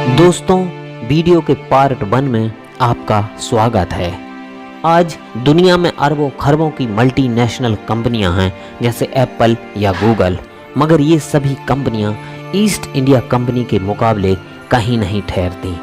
दोस्तों, वीडियो के पार्ट 1 में आपका स्वागत है। आज दुनिया में अरबों खरबों की मल्टीनेशनल कंपनियां हैं, जैसे एप्पल या गूगल, मगर ये सभी कंपनियां ईस्ट इंडिया कंपनी के मुकाबले कहीं नहीं ठहरती।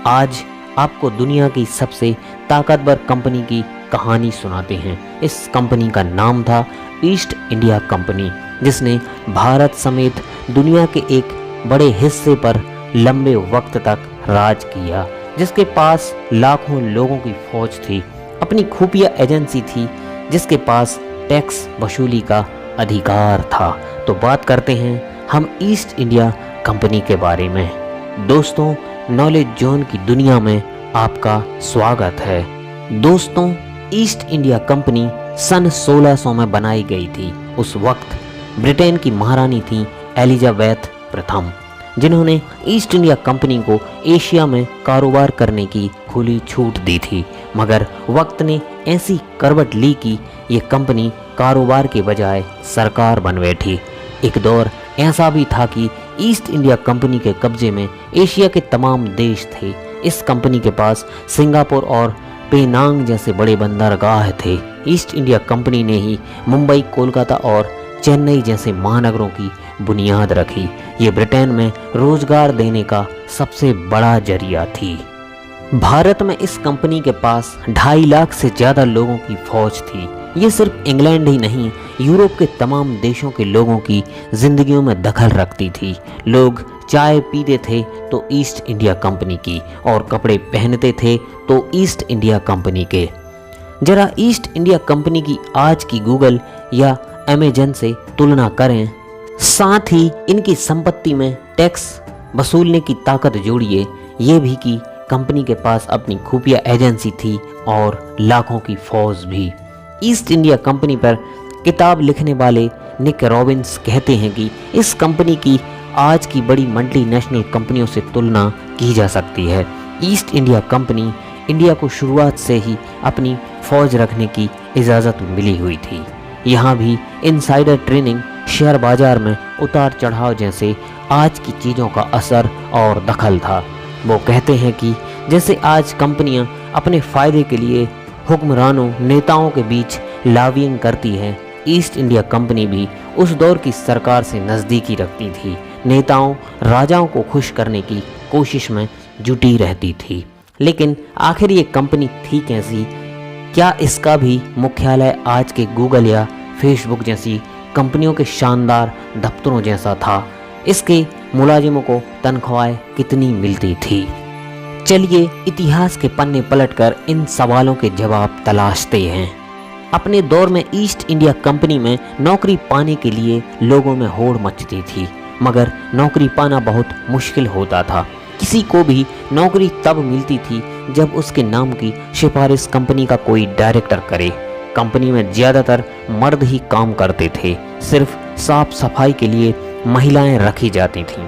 आज आपको दुनिया की सबसे ताकतवर कंपनी की कहानी सुनाते हैं। इस कंपनी का नाम था ईस्ट इंडिया कंपनी, जिसने भारत समेत दुनिया के एक बड़े हिस्से पर लंबे वक्त तक राज किया, जिसके पास लाखों लोगों की फौज थी, अपनी खुफिया एजेंसी थी, जिसके पास टैक्स वसूली का अधिकार था। तो बात करते हैं हम ईस्ट इंडिया कंपनी के बारे में। दोस्तों, नॉलेज जोन की दुनिया में आपका स्वागत है। दोस्तों, ईस्ट इंडिया कंपनी सन 1600 में बनाई गई थी। उस वक्त ब्रिटेन की महारानी थी एलिजाबेथ प्रथम, जिन्होंने ईस्ट इंडिया कंपनी को एशिया में कारोबार करने की खुली छूट दी थी। मगर वक्त ने ऐसी करवट ली कि ये कंपनी कारोबार के बजाय सरकार बन बैठी। एक दौर ऐसा भी था कि ईस्ट इंडिया कंपनी के कब्जे में एशिया के तमाम देश थे। इस कंपनी के पास सिंगापुर और पेनांग जैसे बड़े बंदरगाह थे। ईस्ट इंडिया कंपनी ने ही मुंबई, कोलकाता और चेन्नई जैसे महानगरों की बुनियाद रखी। ये ब्रिटेन में रोजगार देने का सबसे बड़ा जरिया थी। भारत में इस कंपनी के पास 2.5 लाख से ज़्यादा लोगों की फौज थी। ये सिर्फ इंग्लैंड ही नहीं, यूरोप के तमाम देशों के लोगों की जिंदगियों में दखल रखती थी। लोग चाय पीते थे तो ईस्ट इंडिया कंपनी की, और कपड़े पहनते थे तो ईस्ट इंडिया कंपनी के। जरा ईस्ट इंडिया कंपनी की आज की गूगल या अमेजन से तुलना करें, साथ ही इनकी संपत्ति में टैक्स वसूलने की ताकत जोड़िए ये भी कि कंपनी के पास अपनी खुफिया एजेंसी थी और लाखों की फौज भी। ईस्ट इंडिया कंपनी पर किताब लिखने वाले निक रॉबिन्स कहते हैं कि इस कंपनी की आज की बड़ी मल्टीनेशनल कंपनियों से तुलना की जा सकती है। ईस्ट इंडिया कंपनी इंडिया को शुरुआत से ही अपनी फौज रखने की इजाज़त मिली हुई थी। यहाँ भी इनसाइडर ट्रेनिंग, शेयर बाजार में उतार चढ़ाव जैसे आज की चीज़ों का असर और दखल था। वो कहते हैं कि जैसे आज कंपनियां अपने फ़ायदे के लिए हुक्मरानों, नेताओं के बीच लॉबिंग करती है, ईस्ट इंडिया कंपनी भी उस दौर की सरकार से नज़दीकी रखती थी। नेताओं, राजाओं को खुश करने की कोशिश में जुटी रहती थी। लेकिन आखिर ये कंपनी थी कैसी? क्या इसका भी मुख्यालय आज के गूगल या फेसबुक जैसी कंपनियों के शानदार दफ्तरों जैसा था? इसके मुलाजिमों को तनख्वाहें कितनी मिलती थी? चलिए इतिहास के पन्ने पलटकर इन सवालों के जवाब तलाशते हैं। अपने दौर में ईस्ट इंडिया कंपनी में नौकरी पाने के लिए लोगों में होड़ मचती थी, मगर नौकरी पाना बहुत मुश्किल होता था। किसी को भी नौकरी तब मिलती थी जब उसके नाम की सिफारिश कंपनी का कोई डायरेक्टर करे। कंपनी में ज़्यादातर मर्द ही काम करते थे, सिर्फ साफ सफाई के लिए महिलाएं रखी जाती थीं।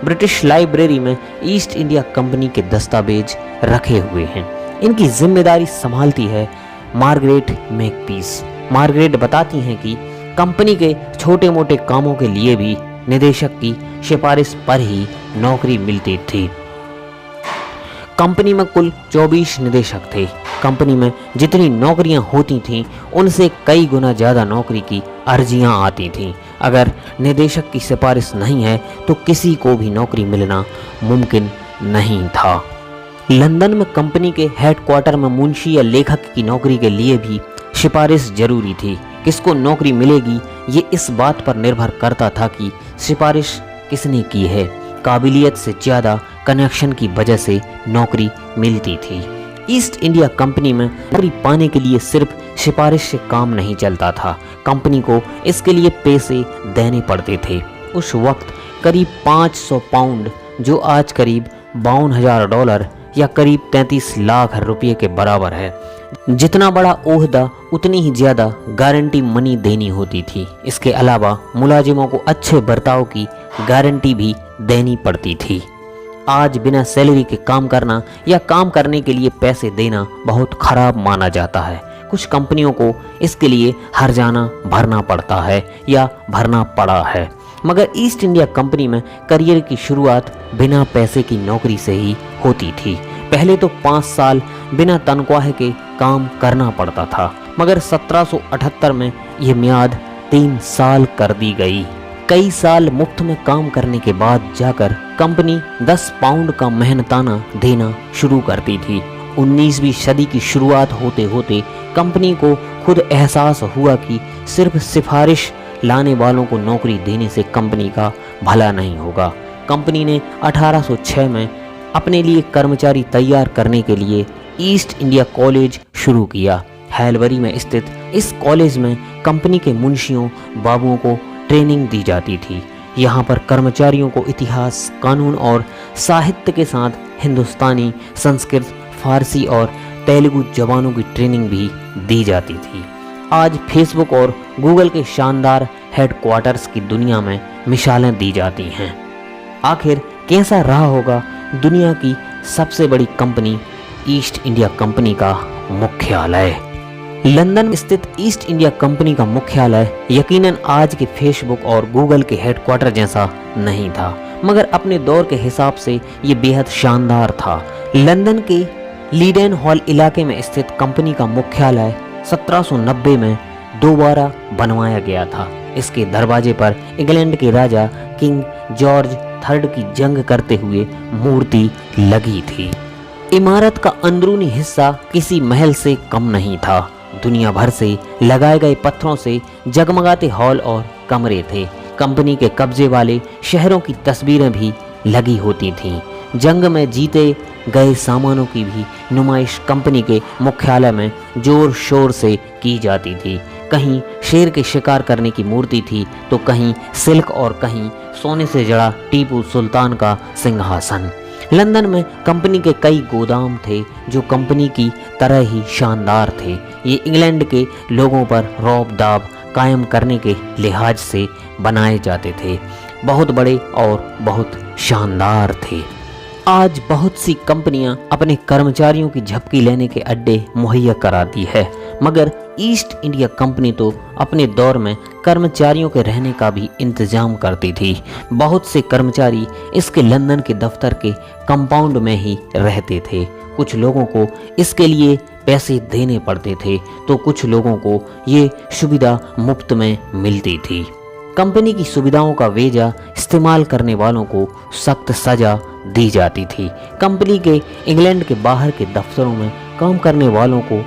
ब्रिटिश लाइब्रेरी में ईस्ट इंडिया कंपनी के दस्तावेज रखे हुए हैं। इनकी जिम्मेदारी संभालती है मार्गरेट मेकपीस। मार्गरेट बताती हैं कि कंपनी के छोटे मोटे कामों के लिए भी निदेशक की सिफारिश पर ही नौकरी मिलती थी। कंपनी में कुल 24 निदेशक थे। कंपनी में जितनी नौकरियां होती थीं, उनसे कई गुना ज़्यादा नौकरी की अर्जियां आती थीं। अगर निदेशक की सिफारिश नहीं है तो किसी को भी नौकरी मिलना मुमकिन नहीं था। लंदन में कंपनी के हेडक्वार्टर में मुंशी या लेखक की नौकरी के लिए भी सिफारिश जरूरी थी। किसको नौकरी मिलेगी ये इस बात पर निर्भर करता था कि सिफारिश किसने की है। काबिलियत से ज़्यादा कनेक्शन की वजह से नौकरी मिलती थी। ईस्ट इंडिया कंपनी में नौकरी पाने के लिए सिर्फ सिफारिश से काम नहीं चलता था। कंपनी को इसके लिए पैसे देने पड़ते थे। उस वक्त करीब 500 पाउंड, जो आज करीब $52,000 या करीब 33 लाख रुपये के बराबर है। जितना बड़ा ओहदा उतनी ही ज़्यादा गारंटी मनी देनी होती थी। इसके अलावा मुलाजिमों को अच्छे बर्ताव की गारंटी भी देनी पड़ती थी। आज बिना सैलरी के काम करना या काम करने के लिए पैसे देना बहुत खराब माना जाता है। कुछ कंपनियों को इसके लिए हर्जाना भरना पड़ता है या भरना पड़ा है। मगर ईस्ट इंडिया कंपनी में करियर की शुरुआत बिना पैसे की नौकरी से ही होती थी। पहले तो 5 साल बिना तनख्वाह के काम करना पड़ता था, मगर 1778 में यह मियाद 3 साल कर दी गई। कई साल मुफ्त में काम करने के बाद जाकर कंपनी 10 पाउंड का मेहनताना देना शुरू करती थी। 19वीं सदी की शुरुआत होते होते कंपनी को खुद एहसास हुआ कि सिर्फ सिफारिश लाने वालों को नौकरी देने से कंपनी का भला नहीं होगा। कंपनी ने 1806 में अपने लिए कर्मचारी तैयार करने के लिए ईस्ट इंडिया कॉलेज शुरू किया। हैलबरी में स्थित इस कॉलेज में कंपनी के मुंशियों बाबुओं को ट्रेनिंग दी जाती थी। यहाँ पर कर्मचारियों को इतिहास, कानून और साहित्य के साथ हिंदुस्तानी, संस्कृत, फारसी और तेलुगु जबानों की ट्रेनिंग भी दी जाती थी। आज फेसबुक और गूगल के शानदार हेडक्वार्टर्स की दुनिया में मिसालें दी जाती हैं। आखिर कैसा रहा होगा दुनिया की सबसे बड़ी कंपनी ईस्ट इंडिया कंपनी का मुख्यालय? लंदन में स्थित ईस्ट इंडिया कंपनी का मुख्यालय यकीनन आज के फेसबुक और गूगल के हेडक्वार्टर जैसा नहीं था, मगर अपने दौर के हिसाब से ये बेहद शानदार था। लंदन के लीडेन हॉल इलाके में स्थित कंपनी का मुख्यालय 1790 में दोबारा बनवाया गया था। इसके दरवाजे पर इंग्लैंड के राजा किंग जॉर्ज III की जंग करते हुए मूर्ति लगी थी। इमारत का अंदरूनी हिस्सा किसी महल से कम नहीं था। दुनिया भर से लगाए गए पत्थरों से जगमगाते हॉल और कमरे थे। कंपनी के कब्जे वाले शहरों की तस्वीरें भी लगी होती थीं। जंग में जीते गए सामानों की भी नुमाइश कंपनी के मुख्यालय में जोर शोर से की जाती थी। कहीं शेर के शिकार करने की मूर्ति थी तो कहीं सिल्क और कहीं सोने से जड़ा टीपू सुल्तान का सिंहासन। लंदन में कंपनी के कई गोदाम थे जो कंपनी की तरह ही शानदार थे। ये इंग्लैंड के लोगों पर रौब दाब कायम करने के लिहाज से बनाए जाते थे। बहुत बड़े और बहुत शानदार थे। आज बहुत सी कंपनियां अपने कर्मचारियों की झपकी लेने के अड्डे मुहैया कराती है, मगर ईस्ट इंडिया कंपनी तो अपने दौर में कर्मचारियों के रहने का भी इंतजाम करती थी। बहुत से कर्मचारी इसके लंदन के दफ्तर के कंपाउंड में ही रहते थे। कुछ लोगों को इसके लिए पैसे देने पड़ते थे तो कुछ लोगों को ये सुविधा मुफ्त में मिलती थी। कंपनी की सुविधाओं का वेजा इस्तेमाल करने वालों को सख्त सजा दी जाती थी। कंपनी के इंग्लैंड के बाहर के दफ्तरों में काम करने वालों को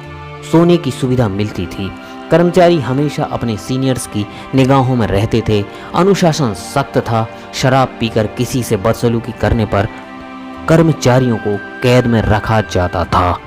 सोने की सुविधा मिलती थी। कर्मचारी हमेशा अपने सीनियर्स की निगाहों में रहते थे। अनुशासन सख्त था। शराब पीकर किसी से बदसलूकी करने पर कर्मचारियों को कैद में रखा जाता था।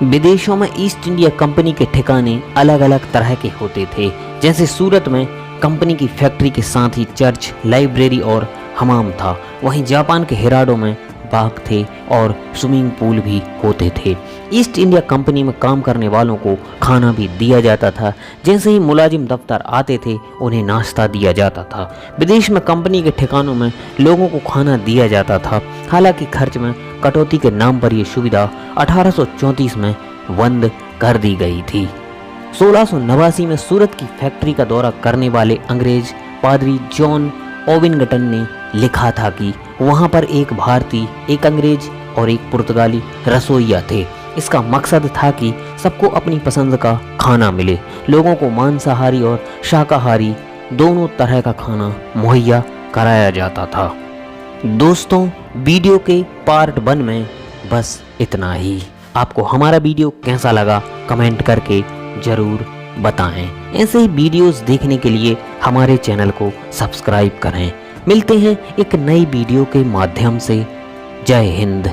विदेशों में ईस्ट इंडिया कंपनी के ठिकाने अलग अलग तरह के होते थे। जैसे सूरत में कंपनी की फैक्ट्री के साथ ही चर्च, लाइब्रेरी और हमाम था। वहीं जापान के हिराडो में बाग थे और स्विमिंग पूल भी होते थे। ईस्ट इंडिया कंपनी में काम करने वालों को खाना भी दिया जाता था। जैसे ही मुलाजिम दफ्तर आते थे उन्हें नाश्ता दिया जाता था। विदेश में कंपनी के ठिकानों में लोगों को खाना दिया जाता था। हालांकि खर्च में कटौती के नाम पर यह सुविधा 1834 में बंद कर दी गई थी। 1689 में सूरत की फैक्ट्री का दौरा करने वाले अंग्रेज पादरी जॉन ओविंगटन ने लिखा था कि वहां पर एक भारतीय, एक अंग्रेज और एक पुर्तगाली रसोइया थे। इसका मकसद था कि सबको अपनी पसंद का खाना मिले। लोगों को मांसाहारी और शाकाहारी दोनों तरह का खाना मुहैया कराया जाता था। दोस्तों, वीडियो के पार्ट 1 में बस इतना ही। आपको हमारा वीडियो कैसा लगा कमेंट करके ज़रूर बताएं। ऐसे ही वीडियोस देखने के लिए हमारे चैनल को सब्सक्राइब करें। मिलते हैं एक नई वीडियो के माध्यम से। जय हिंद।